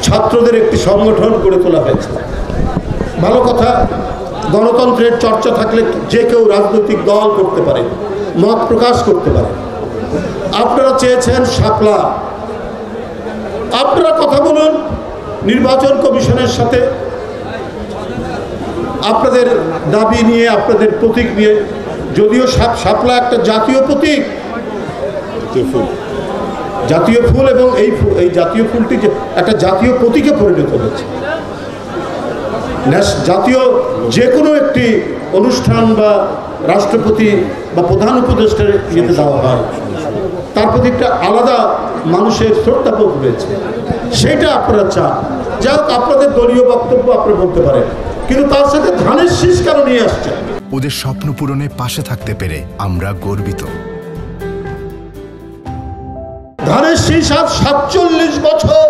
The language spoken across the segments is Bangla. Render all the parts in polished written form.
ছাত্রদের একটি সংগঠন গড়ে তোলা হয়েছে। ভালো কথা, গণতন্ত্রের চর্চা থাকলে যে কেউ রাজনৈতিক দল করতে পারে, মত প্রকাশ করতে পারে। আপনারা চেয়েছেন শাপলা, আপনারা কথা বলুন নির্বাচন কমিশনের সাথে, আপনাদের দাবি নিয়ে, আপনাদের প্রতীক নিয়ে। যদিও শাপলা একটা জাতীয় প্রতীক, জাতীয় ফুল, এবং এই জাতীয় ফুলটি একটা জাতীয় প্রতীকে পরিণত হয়েছে। জাতীয় যে কোনো একটি অনুষ্ঠান বা রাষ্ট্রপতি বা প্রধান উপদেষ্টার ইয়েতে দেওয়া হয়, তার প্রতি একটা আলাদা মানুষের শ্রদ্ধাবোধ রয়েছে, সেটা আপনারা চান। যাই হোক, আপনাদের দলীয় বক্তব্য আপনারা বলতে পারেন, কিন্তু তার সাথে ধানের শীষ কেন নিয়ে আসছে? ওদের স্বপ্ন পূরণে পাশে থাকতে পেরে আমরা গর্বিত। ধানের শীষ আজ 47 বছর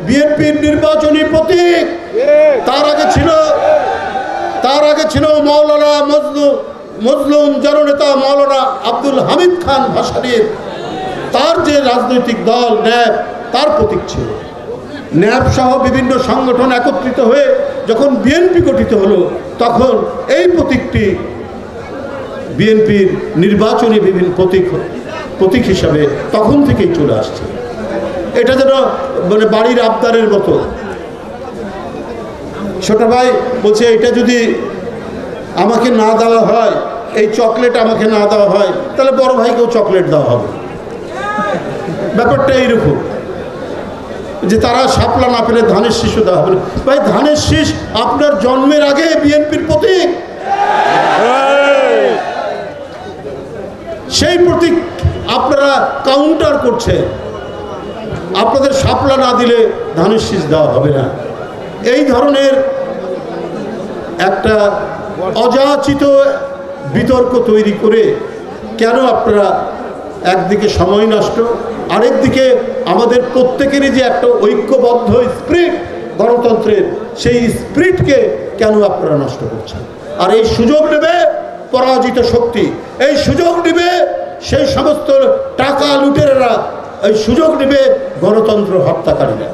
বিএনপির নির্বাচনী প্রতীক। তার আগে ছিল মাওলানা মজলুম জননেতা মাওলানা আব্দুল হামিদ খান ভাসানীর, তার যে রাজনৈতিক দল ন্যাপ, তার প্রতীক ছিল। ন্যাপ সহ বিভিন্ন সংগঠন একত্রিত হয়ে যখন বিএনপি গঠিত হলো, তখন এই প্রতীকটি বিএনপির নির্বাচনী বিভিন্ন প্রতীক হিসাবে তখন থেকেই চলে আসছে। এটা যেন মানে বাড়ির আবদারের মতো। ছোট ভাই বলছে, এটা যদি আমাকে না দেওয়া হয়, এই চকলেট আমাকে না দেওয়া হয়, তাহলে বড় ভাইকেও চকলেট দেওয়া হবে। ব্যাপারটা এইরকম যে তারা শাপলা না পেলে ধানের শীষও দেওয়া হবে না। ভাই, ধানের শীষ আপনার জন্মের আগে বিএনপির প্রতীক, সেই প্রতীক আপনারা কাউন্টার করছে। আপনাদের শাপলা না দিলে ধানের শীষ দেওয়া হবে না, এই ধরনের একটা অযাচিত বিতর্ক তৈরি করে কেন আপনারা একদিকে সময় নষ্ট, আরেকদিকে আমাদের প্রত্যেকেরই যে একটা ঐক্যবদ্ধ স্পিরিট গণতন্ত্রের, সেই স্পিরিটকে কেন আপনারা নষ্ট করছেন? আর এই সুযোগ নেবে পরাজিত শক্তি, এই সুযোগ নেবে সেই সমস্ত টাকা লুটেরারা, এই সুযোগ নেবে গণতন্ত্র হত্যাকারীরা।